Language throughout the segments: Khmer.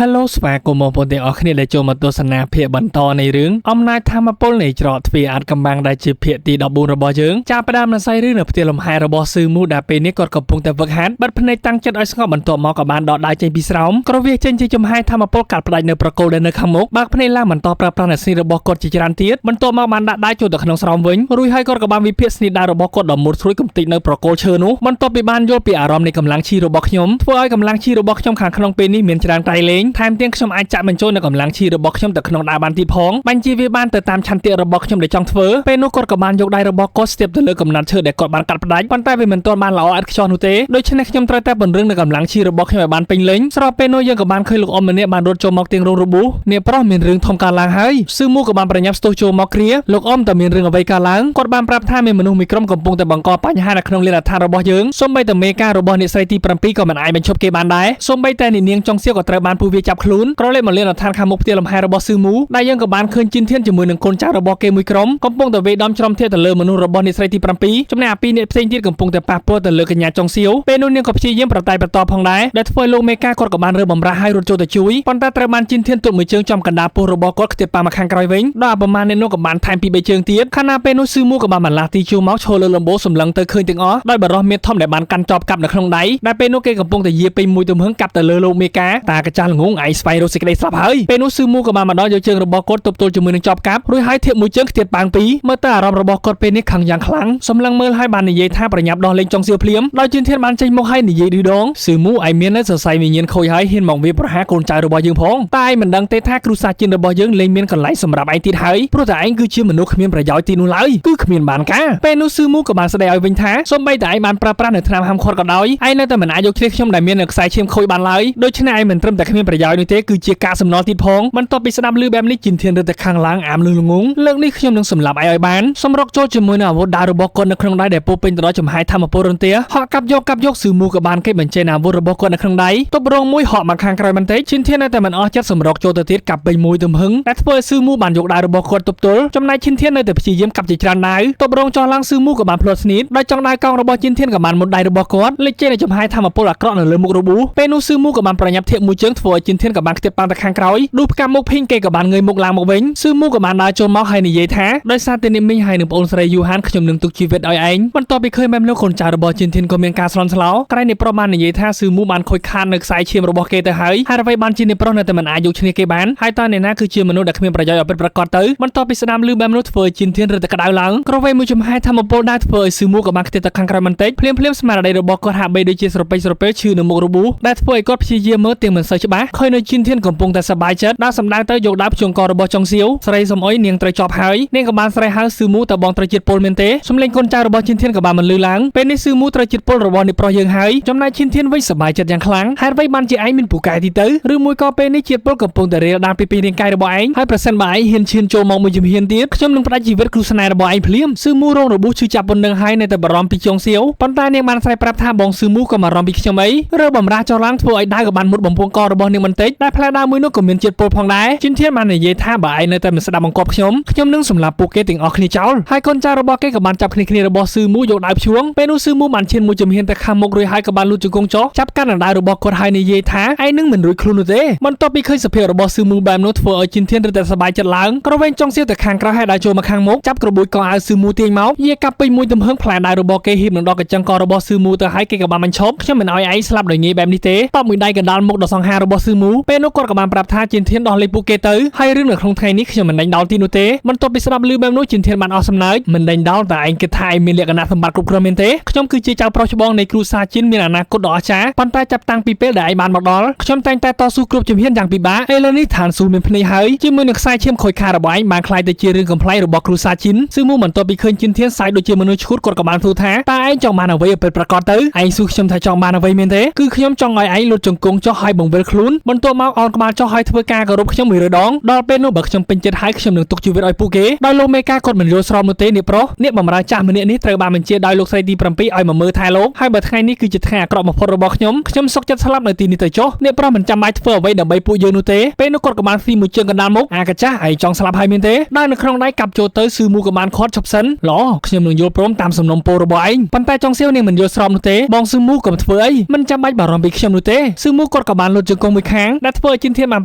Hello ស្វាគមន៍បងប្អូនទាំងអស់គ្នាដែលចូលមកទស្សនាភាគបន្តនៃរឿងអំណាចធម្មពលនៃច្រកទ្វារអាតកំបាំងដែលជាភាគទី14របស់យើងចាប់ផ្ដើមនៅសាយរឿងនៅផ្ទះលំហែរបស់ស៊ឺមូដែលពេលនេះគាត់កំពុងតែវឹកហាត់បិទភ្នែកតាំងចិត្តឲ្យស្ងប់បន្ទាប់មកក៏បានដកដៃចេញពីស្រោមក្រវាចេញជាចំហាយធម្មពលកាត់ផ្ដាច់នៅប្រកូលដែលនៅខាងមុខបើកភ្នែកឡើងបន្តប្រើប្រាស់អ្នកស្នីរបស់គាត់ជាច្រើនទៀតបន្ទាប់មកបានដាក់ដៃចូលទៅក្នុងស្រោមវិញរួចហើយគាត់ក៏បានវិភាគស្នីដៃរបស់គាត់ដ៏មុតស្រួយកំតិចនៅប្រកូលឈើនោះបន្ទាប់ពីបានយល់ពីអារម្មណ៍នៃកម្លាំងឈីរបស់ខ្ញុំធ្វើឲ្យកម្លាំងឈីរបស់ខ្ញុំខាងក្នុងពេលនេះមានច្រើនក្រៃលែងថែមទាំងខ្ញុំអាចចាក់បញ្ចូលនៅកម្លាំងឈីរបស់ខ្ញុំទៅក្នុងដៃបានទៀតផងបញ្ជាវាបានទៅតាមឆន្ទៈរបស់ខ្ញុំដែលចង់ធ្វើពេលនោះគាត់ក៏បានយកដៃរបស់គាត់ស្ទាបទៅលើកំណាត់ឈើដែលគាត់បានកាត់ផ្ដាច់ប៉ុន្តែវាមិនទាន់បានល្អឥតខ្ចោះនោះទេដូច្នេះខ្ញុំត្រូវតែពង្រឹងនៅកម្លាំងឈីរបស់ខ្ញុំឲ្យបានពេញលេញស្របពេលនោះយើងក៏បានឃើញលោកអ៊ំម្នាក់បានរត់ចូលមកទៀងរងរបួសអ្នកប្រុសមានរឿងធំកើតឡើងហើយស៊ឺមូក៏បានប្រញាប់ស្ទុះចូលមកគ្រាលោកអ៊ំតើមានរឿងអ្វីកើតឡើងគាត់បានប្រាប់ថាមានមនុស្សមួយក្រុមកំពុងតែបង្កបញ្ហានៅក្នុងលីនដ្ឋានរបស់យើងសូម្បីតែមេការរបស់អ្នកស្រីទី7ក៏មិនអាចបញ្ឈប់គេបានដែរសូម្បីតែនាងចុងសៀវក៏ត្រូវបានពួកវាចាប់ខ្លួនក្រឡេកមកលីនដ្ឋានខាងមុខផ្ទះលំហែរបស់ស៊ឺមូដែលយើងក៏បានឃើញជីនធានជាមួយនឹងកូនចៅរបស់គេមួយក្រុមកំពុងតែវេដំច្រំធាទៅលើមនុស្សរបស់អ្នកស្រីទី7ចំណែកអាពីរអ្នកផ្សេងទៀតកំពុងតែប៉ះពាល់ទៅលើកញ្ញាចុងសៀវពេលនោះនាងក៏ព្យាយាមប្រតែបន្តផងដែរដែលធ្វើឲ្យលោកមេការគាត់ក៏បានរើបំរាស់ឲ្យរត់ចូលទៅជួយប៉ុន្តែត្រូវបានជីនធានទប់មួយជើងចំកណ្ដាលពោះរបស់គាត់ខ្ទាបប៉មកខាងក្រោយវិញដល់ប្រមាណអ្នកនោះក៏បានថែមពី3ជើងទៀតខណៈពេលនោះស៊ឺមូក៏បានបន្លាស់ទីជួមកឈរលើលំបូសម្លឹងទៅឃើញទាំងអស់ដោយបរិះមានធំដែលបានកាន់ចប់កាប់នៅក្នុងដៃដែលពេលនោះគេកំពុងតែយាពេញមួយទំហឹងកាប់ទៅលើលោកមេការតាកាចាស់ល្ងងឯងស្វែងរកសេចក្តីស្លាប់ហើយពេលនោះស៊ឺមូក៏បានមកដល់យកជើងរបស់គាត់ទប់ទល់ជាមួយនឹងចប់កាប់រួចហើយធៀបមួយជើងខ្ទាតប៉ាងពីរមើលទៅអារម្មណ៍របស់គាត់ពេលនេះខឹងយ៉ាងខ្លាំងសម្លឹងមើលហើយបាននិយាយថាប្រញាប់ដោះលែងចុងសៀវភ្លាមដោយជឿនធានបានចេញមកហើយនិយាយឌឺដងស៊ឺមូឯមាននៅសរសៃវិញ្ញាណខូចហើយហ៊ានមកវាប្រហារកូនចៅរបស់យើងផងតែឯងមិនដឹងទេថាគ្រូសាស្ត្រជីនរបស់យើងលែងមានកន្លែងសម្រាប់ឯងទៀតហើយព្រោះតែឯងគឺជាមនុស្សគ្មានប្រយោជន៍ទីនោះឡើយគឺគ្មានបានការពេលនោះស៊ឺមូក៏បានស្ដីឲ្យវិញថាសូម្បីតែឯងបានប្រើប្រាស់នៅថ្នាំហាមឃាត់ក៏ដោយឯងនៅតែមិនអាចយកឈ្នះខ្ញុំដែលមាននៅខ្សែឈាមខូចបានឡើយដូច្នេះឯងមិនត្រឹមតែគ្មានប្រយោជន៍នោះទេគឺជាការសំណល់ទៀតផងបន្ទាប់ពីស្ដាប់ឮបែបនេះជីនធានរត់ទៅខាងឡើងអាមលឺល្ងងលើកនេះខ្ញុំនឹងសម្លាប់ឯងឲ្យបានសម្រុកចូលជាមួយនឹងអាវុធដាវរបស់គាត់នៅក្នុងដៃដែលពោពេញទៅដោយចំហាយធម្មពលរន្ទាហក់កាប់យកស៊ឺមូក៏បានគេបញ្ចេញអាវុធរបស់គាត់នៅក្នុងដៃទប់រងមួយហក់មកខាងក្រោយបន្តិចជីនធាននៅតែមិនអស់ចិត្តសម្រុកចូលទៅទៀតកាប់ពេញមួយទំហឹងតែធ្វើឲ្យស៊ឺមូបានយកដៃរបស់គាត់ទប់ទល់ចំណែកជីនធាននៅតែព្យាយាមកាប់ជាច្រើនដាវទប់រងចោះឡើងស៊ឺមូក៏បានភ្លាត់ស្នៀតដោយចង់ដៃកង់របស់ជីនធានក៏បានមុតដៃរបស់គាត់លេចចេញនៅចំហាយធម្មពលអាក្រក់នៅលើមុខរបួសពេលនោះស៊ឺមូក៏បានប្រញាប់ធៀបមួយជើងធ្វើឲ្យជីនធានក៏បានខ្ទាបប៉ាំងទៅខាងក្រោយឌូផ្កាមុខភីងគេក៏បានងើយមុខឡើងមកវិញស៊ឺមូក៏បានដើរចូលមកហើយនិយាយថាដោយសារតែអ្នកមីងហើយនឹងប្អូនស្រីយូហានខ្ញុំនឹងទុកជីវិតឲ្យឯងបន្ទាប់ពីឃើញបែបនោះកូនចៅរបស់ជីនធានក៏មានការស្លន់ស្លោក្រែងនេះប្រុសបាននិយាយថាស៊ឺមូបានខូចខាតនៅខ្សែឈាមរបស់គេទៅហើយហើយអ្វីបានជាអ្នកប្រុសនៅតែមិនអាចយកឈ្នះគេបានហើយតើអ្នកណាគឺជាមនុស្សដែលគ្មានប្រយោជន៍ឲ្យពិតប្រាកដទៅបន្ទាប់ពីស្ដាប់ឮបែបនោះធ្វើឲ្យជីនធានរត់ទៅក្តៅឡើងក្រវេមួយចំហាយធម្មពលដែរធ្វើឲ្យស៊ឺមូក៏បានខ្ទេចទៅខាងក្រោយបន្តិចភ្លាមស្មារតីរបស់គាត់ហាក់បីដូចជាស្រពេចស្រពេលឈឺនៅមុខរបួសដែលធ្វើឲ្យគាត់ព្យាយាមមើលទាំងមិនសូវច្បាស់ឃើញនៅជីនធានកំពុងតែសប្បាយចិត្តដល់សម្ដៅទៅយកដាវភ្ជង្គករបស់ចុងសៀវស្រីសំអុយនាងត្រូវចប់ហើយនាងក៏បានស្រែកហៅស៊ឺមូតើបងត្រូវជាតិពុលមែនទេសំឡេងកូនចៅរបស់ជីនធានក៏បានបន្លឺឡើងពេលនេះស៊ឺមូត្រូវជាតិពុលរបស់អ្នកប្រុសយើងហើយចំណែកជីនធានវិញសប្បាយចិត្តយ៉ាងខ្លាំងហេតុអ្វីបានជាឯងមានពូកែទីទៅឬមួយក៏ពេលនេះជាតិពុលកំពុងតែរាលដាលពីរាងកាយរបស់ឯងហើយប្រសិនបើឯងហ៊ានឈានចូលមកមួយជំហានទៀតខ្ញុំនឹងផ្ដាច់ជីវិតគ្រូស្នេហ៍របស់ឯងភ្លាមស៊ឺមូរងរបួសឈឺចាប់ប៉ុណ្ណឹងហើយនៅតែបារម្ភពីចុងសៀវប៉ុន្តែនាងបានស្រែកប្រាប់ថាបងស៊ឺមូក៏បារម្ភពីខ្ញុំអីរើបំរាស់ចោលឡើងធ្វើឲ្យដាវក៏បានមុតបំពង់ករបស់នាងបន្តិចតែផ្លែដាវមួយនោះក៏មានជាតិពុលផងដែរជីនធានបាននិយាយថាបើឯងនៅតែមិនស្ដាប់បង្គាប់ខ្ញុំនឹងសម្លាប់ពួកគេទាំងអស់គ្នាចោលហើយកូនចៅរបស់គេក៏បានចាប់គ្នារបស់ស៊ឺមូយកដាវភ្ជួងពេលនោះស៊ឺមូបានឈានមួយជំហានទៅខាងមុខរួចហើយក៏បានលូតជង្គង់ចុះចាប់កាន់ដណ្ដៅរបស់គាត់ហើយនិយាយថាឯងនឹងមិនរួចខ្លួននោះទេបន្ទាប់ពីឃើញសភាពរបស់ស៊ឺមូបែបនោះធ្វើឲ្យជីនធានរត់តែសប្បាយចិត្តឡើងក្រវែងចុងសៀវទៅខាងក្រោយហើយដើរចូលមកខាងមុខចាប់ក្របួយកអាវស៊ឺមូទាញមកយាកាប់ពេញមួយទំហឹងផ្លែដៃរបស់គេហ៊ាននឹងដកកញ្ចឹងករបស់ស៊ឺមូទៅហើយគេក៏បានបញ្ឈប់ខ្ញុំមិនឲ្យឯងស្លាប់ដោយងាយបែបនេះទេតបមួយដៃកណ្ដាលមុខដ៏សង្ហារបស់ស៊ឺមូពេលនោះគាត់ក៏បានប្រាប់ថាជីនធានដោះលែងពួកគេទៅហើយរឿងនៅក្នុងថ្ងៃនេះខ្ញុំមិនដេញដោលទីនោះទេបន្ទាប់ពីស្ដាប់ឮបែបនោះជីនធានបានអស់សំណើចមិនដេញដោលតែឯងគិតថាឯងមានលក្ខណៈសម្បត្តិគ្រប់គ្រាន់មែនទេខ្ញុំគឺជាចៅប្រុសច្បងនៃគ្រូសាជីនមានអនាគតដ៏អស្ចារ្យប៉ុន្តែចាប់តាំងពីពេលដែលឯងបានមកដល់ខ្ញុំតែងតែតស៊ូគ្រប់ជំហានយ៉ាងពិបាកឥឡូវនេះឋានស៊ូមានភ្នែកហើយជាមួយនឹងខ្សែឈាមខូចខាតរបស់ឯងបានคล้ายទៅជារឿងកំ ប្លែករបស់គ្រូសាជីនស៊ឺមូបន្ទាប់ពីឃើញជីនធានសាយដូចជាមនុស្សឈួតគាត់ក៏បានទូថាតើឯងចង់បានអ្វីឲ្យពិតប្រាកដទៅឯងសួរខ្ញុំថាចង់បានអ្វីមែនទេគឺខ្ញុំចង់ឲ្យឯងលុតជង្គង់ចុះឲ្យបង្វិលខ្លួនបន្ទាប់មកអោនក្បាលចុះឲ្យធ្វើការគោរពខ្ញុំ100ដងដល់ពេលនោះបើខ្ញុំពេញចិត្តហើយខ្ញុំនឹងទុកជីវិតឲ្យពួកគេដោយលោកមេការគាត់មិនយល់ស្របនោះទេអ្នកប្រុសអ្នកបម្រើចាស់ម្នាក់នេះត្រូវបានបញ្ជាដោយលោកស្រីទី7ឲ្យមកមើលថែលោកហើយបើថ្ងៃនេះគឺជាថ្ងៃអាក្រក់បំផុតរបស់ខ្ញុំសុខចិត្តស្លាប់នៅទីនេះទៅចុះអ្នកប្រុសមិនចាំបាច់ធ្វើអ្វីដើម្បីពួកយើងនោះទេពេលនោះគាត់ក៏បានស៊ីមួយជើងកណ្ដាលមុខអាកាចាស់ឯងចង់ស្លាប់ហើយមែនទេដោយនៅក្នុងដៃកាប់ចូលទៅស៊ឺមូក៏បានខាត់ឈប់សិនល្អខ្ញុំនឹងយល់ព្រមតាមសំណុំពររបស់ឯងប៉ុន្តែចង់សៀវនាងមិនយល់ស្របនោះទេបងស៊ឺមូកុំធ្វើអីមិនចាំបាច់បារម្ភពីខ្ញុំនោះទេស៊ឺមូគាត់ក៏បានលុតជង្គង់មួយ មួយខាងដែលធ្វើឲ្យជីនធានបា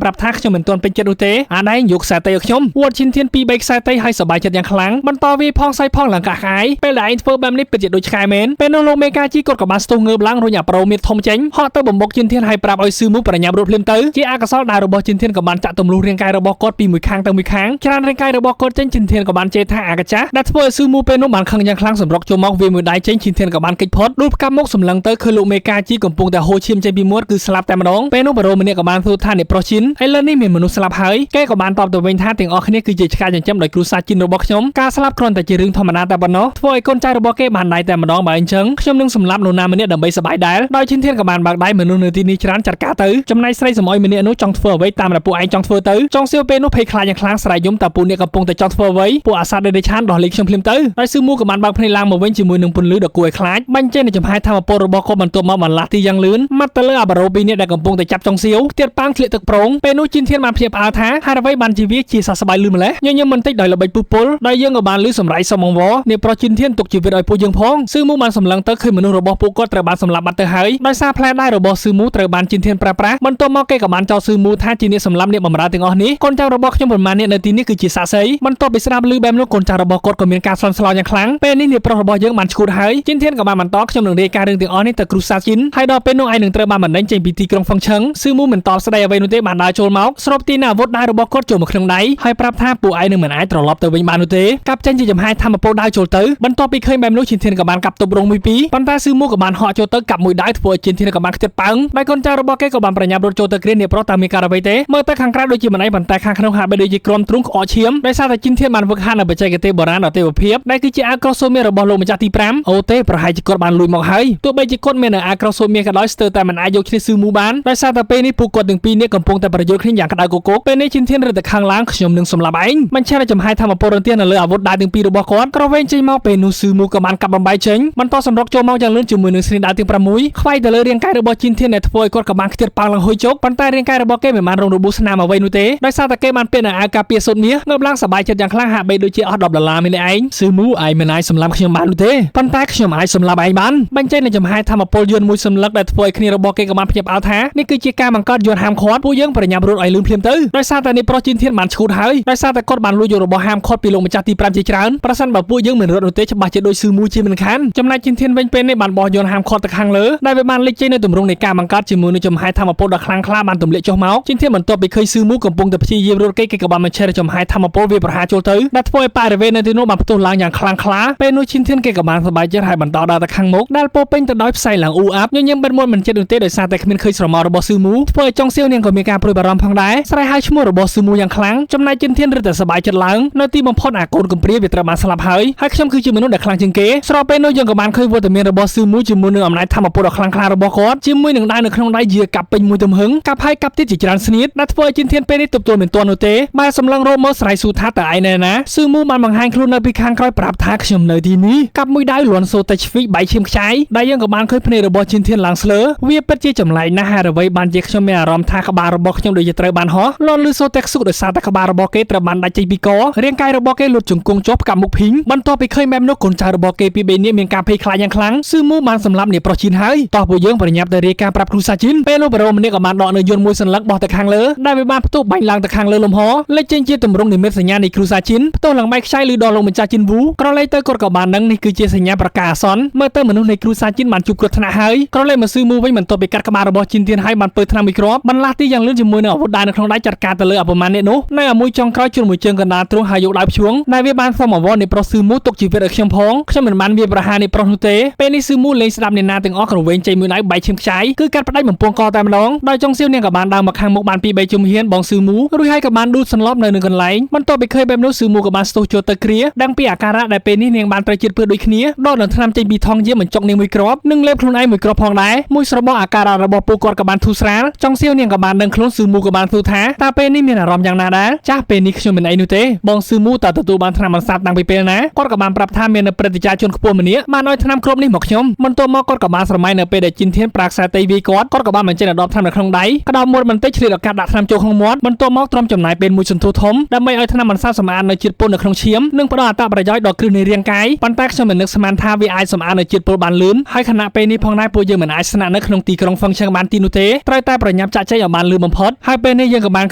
នប្រាប់ថាខ្ញុំមិនទាន់ពេញចិត្តនោះទេអាណែយកខ្សែតេឲ្យខ្ញុំវត្តជីនធាន2 3ខ្សែតេឲ្យសប្បាយចិត្តយ៉ាងខ្លាំងបន្តវាផងសៃផងឡើងកាក់កាយពេលដែលឯងធ្វើបែបនេះពិតជាដូចឆ្កែមែនពេលនោះលោកមេកាជីគាត់ក៏បានស្ទុះងើបឡើងរុញអាប្រូមៀតធំចេញហក់ទៅបំបុកជីនធានឲ្យប្រាប់ឲ្យស៊ឺមូប្រញាប់រត់ភ្លាមទៅជាអកុសលដែលរបស់ជីនធានក៏បានចាក់ទម្លុះរាងកាយរបស់គាត់ពីមួយខាងទៅមួយខាងច្រើនរាងកាយរបស់គាត់ចេញជីនធានក៏បានជេរថាអាកាចាដែលធ្វើឲ្យស៊ឺមូពេលនោះបានខឹងយ៉ាងខ្លាំងសម្រុកចូលមកវាមួយដៃចេញជីនធានក៏បានគេចផុតដួលផ្កាប់មុខសម្លឹងទៅឃើញលោកមេកាជីកំពុងតែហូរឈាមចេញពីមាត់គឺស្លាប់តែម្ដងពេលនោះបរោម្នាក់ក៏បានធ្វើថាអ្នកប្រុសជីនឥឡូវនេះមានមនុស្សស្លាប់ហើយគេក៏បានតបទៅវិញថាទាំងអស់គ្នាគឺជាឆ្កែចិញ្ចឹមដោយគ្រូសាជីនរបស់ខ្ញុំការស្លាប់គ្រាន់តែជារឿងធម្មតាតែប៉ុណ្ណោះធ្វើឲ្យកូនចៅរបស់គេបានដៃតែម្ដងបើអញ្ចឹងខ្ញុំនឹងសម្លាប់នរណាម្នាក់ដើម្បីសប្បាយដែរដោយជីនធានក៏បានបើកដៃមនុស្សនៅទីនេះច្រើនចាត់ការទៅចំណែកស្រីសម័យម្នាក់នោះចង់ធ្វើអ្វីតាមដែលពួកឯងចង់ធ្វើទៅចង់សៀវពេលនោះភ័យខ្លាចយ៉ាងខ្លាំងស្រែកយំតែពួកអ្នកកំពុងតែចង់ធ្វើអ្វីពួកអាសាដេដេឆានដោះលេខខ្ញុំភ្លាមទៅហើយស៊ឺមូក៏បានបើកភ្នែកឡើងមកវិញជាមួយនឹងពន្លឺដ៏គួរឲ្យខ្លាចបាញ់ចេញនៅចំហាយធម្មពលរបស់គាត់បន្ទាប់មកបានឡាស់ទីយ៉ាងលឿនមាត់ទៅលើអាបារ៉ូពីរនាក់ដែលកំពុងតែចាប់ចុងសៀវទៀតប៉ាងធ្លាក់ទឹកប្រងពេលនោះជីនធានបានភ្ញាក់ផ្អើលថាហេតុអ្វីបានជាវាជាសះស្បើយលឺម្លេះញញឹមបន្តិចដោយល្បិចពុះពុលដោយយើងក៏បានលឺសម្រែកសមងវអ្នកប្រុសជីនធានទុកជីវិតឲ្យពួកយើងផងស៊ឺមូបានសម្លឹងទៅឃើញមនុស្សរបស់ពួកគាត់ត្រូវបានសម្លាប់បាត់ទៅហើយដោយសារផ្លែដៃរបស់ស៊ឺមូត្រូវបានជីនធានប្រើប្រាស់បន្ទាប់មកគេក៏បានចោទស៊ឺមូថាជាអ្នកសម្លាប់អ្នកបម្រើទាំងអស់នេះកូនចៅរបស់ខ្ញុំប្រមាណអ្នកនៅទីនេះគឺជាសាក្សីបន្ទាប់ពីស្ដាប់ឮបែបនោះកូនចៅរបស់គាត់ក៏មានការស្លន់ស្លោយ៉ាងខ្លាំងពេលនេះអ្នកប្រុសរបស់យើងបានឈួតហើយជីនធានក៏បានបន្តខ្ញុំនឹងរាយការណ៍រឿងទាំងអស់នេះទៅគ្រូសាជីនហើយដល់ពេលនោះឯងនឹងត្រូវបានបណ្ដេញចេញពីទីក្រុងហ្វឹងឆឹងស៊ឺមូមិនតបស្ដីអ្វីនោះទេបានដើរចូលមកស្រូបទីនៅអាវុធដៃរបស់គាត់ចូលមកក្នុងដៃហើយប្រាប់ថាពួកឯងនឹងមិនអាចត្រឡប់ទៅវិញបាននោះទេកាប់ចេញជាចំហាយធម្មពលដៃចូលទៅបន្ទាប់ពីឃើញបែបនោះជីនធានក៏បានកាប់ទប់រងមួយពីរប៉ុន្តែស៊ឺមូក៏បានហក់ចូលទៅកាប់មួយដៃធ្វើឲ្យជីនធានក៏បានខ្ទាត់ប៉ើងដោយកូនចៅរបស់គេក៏បានប្រញាប់រត់ចូលទៅគ្រាអ្នកប្រុសតាមមានការអ្វីទេមើលទៅខាងក្រៅដូចជាមិនអីប៉ុន្តែខាងក្នុងហាក់បីដូចជាក្រុមទ្រូងក្អកឈាមដោយសារតែជីនធានបានវឹកហាត់នៅបច្ចេកទេសបុរាណដ៏ទេវភាពដែលគឺជាអាវក្រោះសូមៀរបស់លោកម្ចាស់ទី5អូទេប្រហែលជាគាត់បានលួចមកហើយទោះបីជាគាត់មានអាវក្រោះសូមៀក៏ដោយស្ទើរតែមិនអាចយកឈ្នះស៊ឺមូបានដោយសារតែពេលនេះពួកគាត់ទាំងពីរនេះកំពុងតែប្រយុទ្ធគ្នាយ៉ាងក្តៅគគុកពេលនេះជីនធានរត់ទៅខាងឡើងខ្ញុំនឹងសម្លាប់ឯងមិនឆានចំហាយធម្មពលរន្ទះនៅលើអាវុធដៃទាំងពីររបស់គាត់ក្រវែងចេញមកពេលនោះស៊ឺមូក៏បានកាប់បំបាយចេញបន្តសម្រុកចូលមកយ៉ាងលឿនជាមួយនឹងស្រីដៅទាំង6ខ្វាយទៅលើរាងកាយរបស់ជីនធានដែលធ្វើឲ្យគាត់ក៏បានខ្ទាត់ប៉ាងឡើងហុយជោគប៉ុន្តែរាងកាយរបស់គេមិនបានរងរបួសស្នាមអ្វីនោះទេដោយសារតែគេបានពាក់នៅអាវការពារសូត្រមាសងើបឡើងសប្បាយចិត្តយ៉ាងខ្លាំងហាក់បីដូចជាអស់$10មានឯងស៊ឺមូឯងមិនអាចសម្លាប់ខ្ញុំបាននោះទេប៉ុន្តែខ្ញុំអាចសម្លាប់ឯងបានបញ្ចេញនៅចំហាយធម្មពលយន្តមួយសម្លឹកដែលធ្វើឲ្យគ្នារបស់គេក៏បានភ្ញាក់ផ្អើលថានេះគឺជាការបង្កើតយន្តហាមឃាត់ពួកយើងប្រញាប់រត់ឲ្យលឿនភ្លាមទៅដោយសារតែនេះប្រុសជីនធានបានឈួតហើយដោយសារតែគាត់បានលួចយករបស់ហាមឃាត់ពីលោកម្ចាស់ទី5ជាច្រើនប្រសិនបើពួកយើងមិនរត់នោះទេច្បាស់ជាដូចស៊ឺមូជាមិនខានចំណែកជីនធានវិញពេលនេះបានបោះយន្តហាមឃាត់ទៅខាងលើដែលវាបានលេចចេញនៅទម្រង់នៃការបង្កើតជាមួយនឹងចំហាយធម្មពលដ៏ខ្លាំងក្លាបានទម្លាក់ចុះមកជីនធានបន្ទាប់ពីឃើញស៊ឺមូកំពុងតែព្យាយាមរត់គេក៏បានបញ្ឆេះចំហាយធម្មពលវាប្រហារចូលទៅដែលធ្វើឲ្យបរិវេណនៅទីនោះបានផ្ទុះឡើងយ៉ាងខ្លាំងក្លាពេលនោះជីនធានគេក៏បានសប្បាយចិត្តហើយបន្តដើរទៅខាងមុខដែលពោពេញទៅដោយផ្សៃឡើងអ៊ូអាប់ញញឹមបិទមាត់មិនចិត្តនោះទេដោយសារតែគ្មានឃើញស្រមោលរបស់ស៊ឺមូធ្វើឲ្យចុងសៀវនាងក៏មានការព្រួយបារម្ភផងដែរស្រែកហៅឈ្មោះរបស់ស៊ឺមូយ៉ាងខ្លាំងចំណែកជីនធានរត់តែសប្បាយចិត្តឡើងនៅទីបំផុតអាកូនកំព្រាវាត្រូវបានស្លាប់ហើយខ្ញុំគឺជាមនុស្សដែលខ្លាំងជាងគេស្របពេលនោះយើងក៏បានឃើញវត្តមានរបស់ស៊ឺមូជាមួយនឹងអំណាចធម្មពលដ៏ខ្លាំងក្លារបស់គាត់ជាមួយនឹងដៃនៅក្នុងដៃជាកាប់ពេញមួយទំហឹងកាប់ហើយកាប់ទៀតជាច្រើនស្នៀតដែលធ្វើឲ្យជីនធានពេលនេះទប់ទល់មិនទាន់នោះទេបែរសម្លឹងរោមមកស្រ័យស៊ូថាតើឯណែណាស៊ឺមូបានបង្ហាញខ្លួននៅពីខាងក្រោយប្រាប់ថាខ្ញុំនៅទីនេះកាប់មួយដៃលន់សូតែឆ្វីបែកឈាមខ្ចាយដែលយើងក៏បានឃើញភ្នែករបស់ជីនធានឡើងស្លើវាពិតជាចម្លែកណាស់ហើយអ្វីបានជាខ្ញុំមានអារម្មណ៍ថាក្បាលរបស់ខ្ញុំដូចជាត្រូវបានហោះលន់លឺសូតែខ្សុកដោយសារតែក្បាលរបស់គេត្រូវបានដាច់ចេញពីករាងកាយរបស់គេលុតជង្គង់ជាប់ផ្កាប់មុខភីងបន្ទាប់ពីឃើញបែបនោះកូនចៅរបស់គេពីរនាក់មានការភ័យខ្លាចយ៉ាងខ្លាំងស៊ឺមូបានសម្លាប់អ្នកប្រុសជីនហើយតោះពួកយើងប្រញាប់ទៅរាយការណ៍ប្រាប់គ្រូសាជីនពេលនោះបរោម្នាក់ក៏បានដកនៅយន្តមួយសន្លឹកបោះទៅខាងលើដែលវាបានផ្ទុះបាញ់ឡើងទៅខាងលើលំហលេចចេញជាទម្រង់និមិត្តសញ្ញានៃគ្រូសាជីនផ្ទុះឡើងបែកខ្ចីឬដល់លោកម្ចាស់ជីនវូក្រឡេកទៅគាត់ក៏បានដឹងនេះគឺជាសញ្ញាប្រកាសអាសន្នមើលទៅមនុស្សនៃគ្រូសាជីនបានជួបគ្រោះថ្នាក់ហើយក្រឡេកមកស៊ឺមូវិញបន្ទាប់ពីកាត់ក្បាលរបស់ជីនធានហើយបានពើថ្នាំមួយគ្រាប់បានឡាស់ទីយ៉ាងលឿនជាមួយនឹងអាវុធដៃនៅក្នុងដៃចាត់ការទៅលើអពមអ្នកនោះនៅអាមួយចុងក្រោយជួនមួយជើងកណ្ដាលទ្រូងហើយយកដៃព្យួងដែលវាបានសមអវរនៃប្រុសស៊ឺមូទុកជីវិតឲ្យខ្ញុំផងខ្ញុំមិនបានវាប្រហារនៃប្រុសនោះទេពេលនេះស៊ឺមូលេងស្ដាប់អ្នកណាទាំងអស់ក្រវែងចេញមួយដៃបែកឈាមខ្ចាយគឺកាត់ផ្ដាច់បំពង់កតែម្ដងដោយចុងសៀវនាងក៏បានដើរមកខាងមុខបានពី3ជុំហ៊ានបងស៊ឺមូរួចហើយក៏បានដួលសន្លប់នៅនឹងកន្លែងបន្ទាប់ពីឃើញបែបនោះស៊ឺមូក៏បានស្ទុះចូលទៅគ្រាដឹងពីអាការៈដែលពេលនេះនាងបានត្រូវជាតិពើដូចគ្នាដកនឹងថ្នាំចេញពីថងយាមបញ្ចុកនាងមួយគ្រាប់និងលេបខ្លួនឯងមួយគ្រាប់ផងដែរមួយស្របអាការៈរបស់ពួកគាត់ក៏បានធូរស្រាលចុងសៀវនាងក៏បានដឹងខ្លួនស៊ឺមូក៏បានទូថាតើពេលនេះមានអារម្មណ៍យ៉ាងណាដែរចាស់ពេលនេះខ្ញុំមិនអីនោះទេបងស៊ឺមូតើទទួលបានថ្នាំបន្សាបតាំងពីពេលណាគាត់ក៏បានប្រាប់ថាមានព្រឹត្តិការណ៍ជនខ្ពស់ម្នាក់បានឲ្យថ្នាំគ្រាប់នេះមកខ្ញុំបន្ទាប់មកគាត់ក៏បានស្រមៃនៅពេលដែលជីនធានប្រាក់ខ្សែតេវាយគាត់ក៏បានបញ្ចេញដបថ្នាំនៅក្នុងដៃក្តោបមាត់បន្តិចឆ្លៀតឱកាសដាក់ថ្នាំចូលក្នុងមាត់បន្ទាប់មកទ្រាំចំណាយពេលមួយសន្ទុះធំដើម្បីឲ្យថ្នាំបន្សាបសម្អាតនៅជាតិពុលនៅក្នុងឈាមនិងផ្ដល់អត្ថប្រយោជន៍ដល់គ្រឹះនៃរាងកាយប៉ុន្តែខ្ញុំមិននឹកស្មានថាវាអាចសម្អាតនៅជាតិពុលបានលឿនហើយខណៈពេលនេះផងដែរពួកយើងមិនអាចស្នាក់នៅក្នុងទីក្រុងហ្វឹងឆឹងបានទីនោះទេត្រូវតែប្រ ប្រញាប់ចាក់ចែងឲ្យបានលឿនបំផុតហើយពេលនេះយើងក៏បាន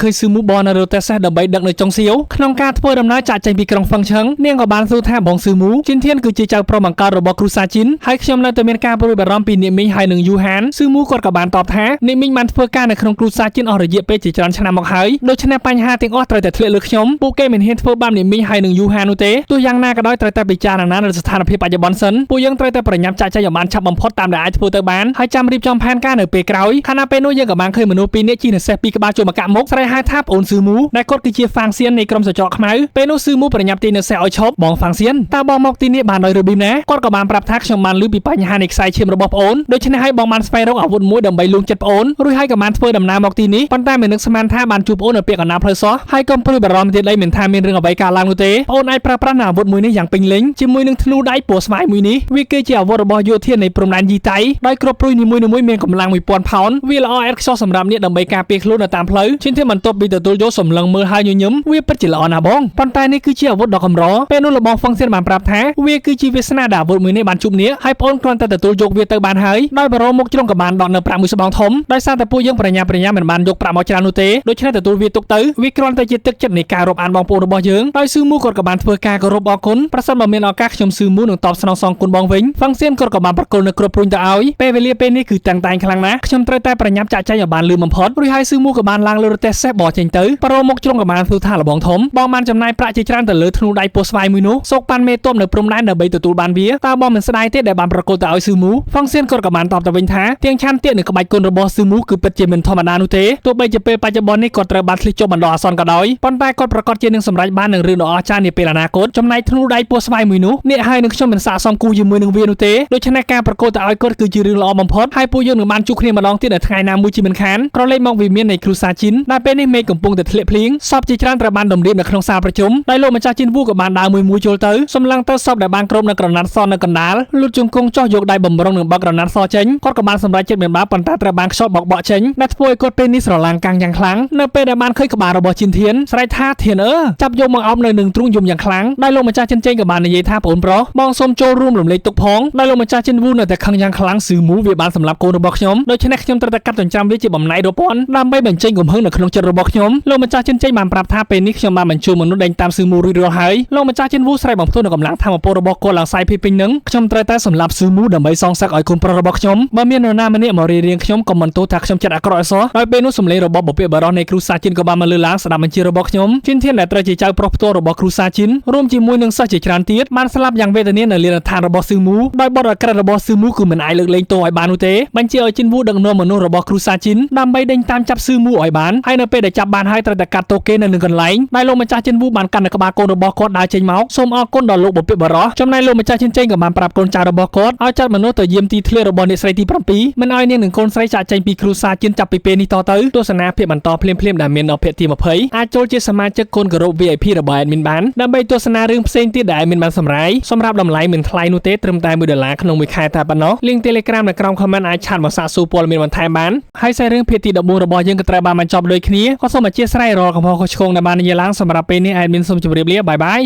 ឃើញស៊ឺមូបនរទេសដើម្បីដឹកនៅចុងសៀវក្នុងការធ្វើដំណើរចាក់ចែងពីក្រុងហ្វឹងឆឹងនាងក៏បានសួរថាបងស៊ឺមូជីនធានគឺជាចៅប្រុសបង្កើតរបស់គ្រូសាជីនហើយខ្ញុំនៅតែមានការព្រួយបារម្ភពីនាងមីងហើយនឹងយូហានស៊ឺមូគាត់ក៏បានតបថានាងមីងបានធ្វើការនៅក្នុងគ្រូសាជីនអស់រយៈពេលជាច្រើនឆ្នាំមកហើយដូច្នេះបញ្ហាទាំងអស់ត្រូវតែធ្លាក់លើខ្ញុំពួកគេមិនហ៊ានធ្វើបាបនាងមីងហើយនឹងយូហាននោះទេទោះយ៉ាងណាក៏ដោយត្រូវតែពិចារណាលើស្ថានភាពបច្ចុប្បន្នសិនពួកយើងត្រូវតែប្រញាប់ចាក់ចែងឲ្យបានឆាប់បំផុតតាមដែលអាចធ្វើទៅបានហើយចាំរៀបចំផែនការនៅពេលក្រោយខណៈពេលនោះយើងក៏បានឃើញមនុស្សពីរនាក់ជិះនៅសេះពីក្បាលចូលមកកាក់មុខស្រែកហៅថាប្អូនស៊ឺមូដែលគាត់គឺជាហ្វាងសៀននៃក្រុមសចរខ្មៅពេលនោះស៊ឺមូប្រញាប់ទីនៅសេះឲ្យឈប់បងហ្វាងសៀនតើបងមកទីនេះបានដោយរបៀបណាគាត់ក៏បានប្រាប់ថាខ្ញុំបានឮពីបញ្ហានៃខ្សែឈាមរបស់ប្អូនដូច្នេះហើយបងបានស្វែងរកអាវុធមួយដើម្បីលួងចិត្តប្អូនរួចហើយក៏បានធ្វើដំណើរមកទីនេះប៉ុន្តែមិននឹកស្មានថាបានជួបប្អូននៅពាក់កណ្ដាលផ្លូវសោះហើយកុំព្រួយបារម្ភទៀតអីមិនថាមានរឿងអ្វីកើតឡើងនោះទេប្អូនអាចប្រើប្រាស់អាវុធមួយនេះយ៉ាងពេញលេញជាមួយនឹងធ្នូដៃពណ៌ស្វាយមួយនេះវាគឺជាអាវុធរបស់យោធានៃព្រំដែនយីតៃដោយគ្រាប់ព្រួយនីមួយៗមានកម្លាំង1000ផោនវាល្អឥតខ្ចោះសម្រាប់អ្នកដើម្បីការពារខ្លួននៅតាមផ្លូវជាងបន្ទាប់ពីទទួលយកសម្លឹងមើលហើយញញឹមវាពិតជាល្អណាស់បងប៉ុន្តែនេះគឺជាអាវុធដ៏កម្រពេលនោះរបស់ហ្វឹងសៀនបានប្រាប់ថាវាគឺជាវាសនាដែលអាវុធមួយនេះបានជួបនាងហើយប្អូនគ្រាន់តែទទួលយកវាទៅបានហើយដោយបារម្ភមុខជ្រុងក៏បានដកនៅប្រាក់មួយស្បង់ធំដោយសារតែពួកយើងប្រញាប់មិនបានយកប្រាក់មកច្រើននោះទេដូច្នេះទទួលវាទុកទៅវាគ្រាន់តែជាទឹកចិត្តនៃការរាប់អានបងប្អូនរបស់យើងដោយស៊ឺមូគាត់ក៏បានធ្វើការគោរពអរគុណប្រសិនបើមានឱកាសខ្ញុំស៊ឺមូនឹងតបស្នងសងគុណបងវិញហ្វឹងសៀនគាត់ក៏បានប្រគល់នៅគ្រប់ព្រុញទៅឲ្យពេលវេលាពេលនេះគឺតាំងតែងខ្លាំងណាស់ខ្ញុំត្រូវតែប្រញាប់ចាក់ចែងឲ្យបានលឿនបំផុតរួចហើយស៊ឺមូក៏បានឡើងលើរទេះសេះបោះចេញទៅប្រមមុខជ្រុងក៏បានធ្វើថាលបងធំបងបានចំណាយប្រាក់ជាច្រើនទៅលើធ្នូដៃពណ៌ស្វាយមួយនោះសោកប៉ាន់មេតបនៅព្រំដែនដើម្បីទទួលបានវាតើបងមិនស្ដាយទេដែលបានប្រគល់ទៅឲ្យស៊ឺមូហ្វឹងសៀនគាត់ក៏បានតបទៅវិញថាទៀងឆាន់ទៀកនឹងក្បាច់គុណរបស់ស៊ឺមូគឺពិតជាមិនធម្មតានោះទេទោះបីជាពេលបច្ចុប្បន្ននេះគាត់ត្រូវបានធ្លាក់ចុះបណ្ដោះអាសន្នក៏ដោយប៉ុន្តែគាត់ប្រកាសជានឹងសម្រេចបាននឹងរឿងដ៏អស្ចារ្យនាពេលអនាគតចំណែកធ្នូដៃពណ៌ស្វាយមួយនោះអ្នកហើយនឹងខ្ញុំមិនស័ក្តិសមគូជាមួយនឹងវានោះទេដូច្នេះការប្រកួតទៅឲ្យគាត់គឺជារឿងល្អបំផុតហើយពួកយើងនឹងបានជួបគ្នាម្ដងទៀតនៅថ្ងៃណាមួយជាមិនខានក្រឡេកមកវិមាននៃគ្រូសាជីនដែលពេលនេះមេឃកំពុងតែធ្លាក់ភ្លៀងសពជាច្រើនត្រូវបានដំរៀបនៅក្នុងសាលប្រជុំដោយលោកម្ចាស់ជីនវូក៏បានដើរមួយចូលទៅសម្លឹងទៅសពដែលបានក្រុមនៅក្រណាត់សនៅកណ្ដាលលូតជង្គង់ចោះយកដៃបំរុងនឹងបកក្រណាត់សចេញគាត់ក៏បានសម្រេចចិត្តមិនបានប៉ុន្តែត្រូវបានខ្យល់បក់ចេញដែលធ្វើឲ្យគាត់ពេលនេះស្រឡាំងកាំងយ៉ាងខ្លាំងនៅពេលដែលបានឃើញក្បាលរបស់ជីនធានស្រែកថាធានចាប់យកមកអោបនៅនឹងទ្រូងយំយ៉ាងខ្លាំងដោយលោកម្ចាស់ចិនចេញក៏បាននិយាយថាប្អូនប្រុសបងសូមចូលរួមរំលែកទុកផងដោយលោកម្ចាស់ចិនវូនៅតែខឹងយ៉ាងខ្លាំងស៊ឺមូវាបានសម្លាប់កូនរបស់ខ្ញុំដូច្នេះខ្ញុំត្រូវតែកាត់ចិញ្ចាំវាជាបំណែករាប់ពាន់ដើម្បីបញ្ចេញកំហឹងនៅក្នុងចិត្តរបស់ខ្ញុំលោកម្ចាស់ចិនចេញបានប្រាប់ថាពេលនេះខ្ញុំបានបញ្ជូនមនុស្សដេញតាមស៊ឺមូរួចរាល់ហើយលោកម្ចាស់ចិនវូស្រែកបំផ្ទុះនៅកម្លាំងធម៌ពលរបស់គាត់ឡើងសាយភីពេញនឹងខ្ញុំត្រូវតែសម្លាប់ស៊ឺមូដើម្បីសងសឹកឲ្យកូនប្រុសរបស់ខ្ញុំបើមាននរណាម្នាក់មករៀបខ្ញុំក៏មិនទោសថាខ្ញុំចិត្តអាក្រក់អសោះដោយពេលនោះសម្លេងរបស់បុព្វបុរសនៃគ្រូសាជីនក៏បានមកលើឡើងស្ដាប់បញ្ជារបស់ខ្ញុំជីនធានដែលត្រូវជាចៅប្រុសផ្ទាល់របស់គ្រូសាជីនរួមជាមួយនឹងសិស្សជាច្រើនទៀតបានស្លាប់យ៉ាងវេទនានៅលានដ្ឋានរបស់ស៊ឺមូដោយបទអាក្រក់របស់ស៊ឺមូគឺមិនអាចលើកលែងទោសឲ្យបាននោះទេបញ្ជាឲ្យជីនវូដឹកនាំមនុស្សរបស់គ្រូសាជីនដើម្បីដេញតាមចាប់ស៊ឺមូឲ្យបានហើយនៅពេលដែលចាប់បានហើយត្រូវតែកាត់ទោសគេនៅនឹងកន្លែងដោយលោកម្ចាស់ជីនវូបានកាន់នៅក្បាលកូនរបស់គាត់ដើរចេញមកសូមអរគុណដល់លោកបុព្វបុរសចំណែកលោកម្ចាស់ចិនចេញក៏បានប្រាប់កូនចៅរបស់គាត់ឲ្យចាត់មនុស្សទៅយាមទីធ្លារបស់អ្នកស្រីទី7មិនឲ្យនាងនិងកូនស្រីចាក់ចេញពីគ្រូសាជីនចាប់ពីពេលនេះតទៅទស្សនាភាពបន្តភ្លាមៗដែលមានដល់ភាគទី20អាចចូលជាសមាជិកកូនគោរព VIP របស់ Admin បានដើម្បីទស្សនារឿងផ្សេងទៀតដែល Admin បានសម្រាយសម្រាប់តម្លៃមិនថ្លៃនោះទេត្រឹមតែ$1ក្នុងមួយខែតែប៉ុណ្ណោះ Link Telegram នៅក្រោម comment អាចឆាតមកសាកសួរព័ត៌មានបន្ថែមបានហើយសាររឿងភាគទី14របស់យើងក៏ត្រូវបានបញ្ចប់ដូចគ្នាក៏សូមអធិស្ឋានរាល់កំហុសខុសឆ្គងដែលបាននិយាយឡើងសម្រាប់ពេលនេះ Admin សូមជម្រាបលាបាយបាយ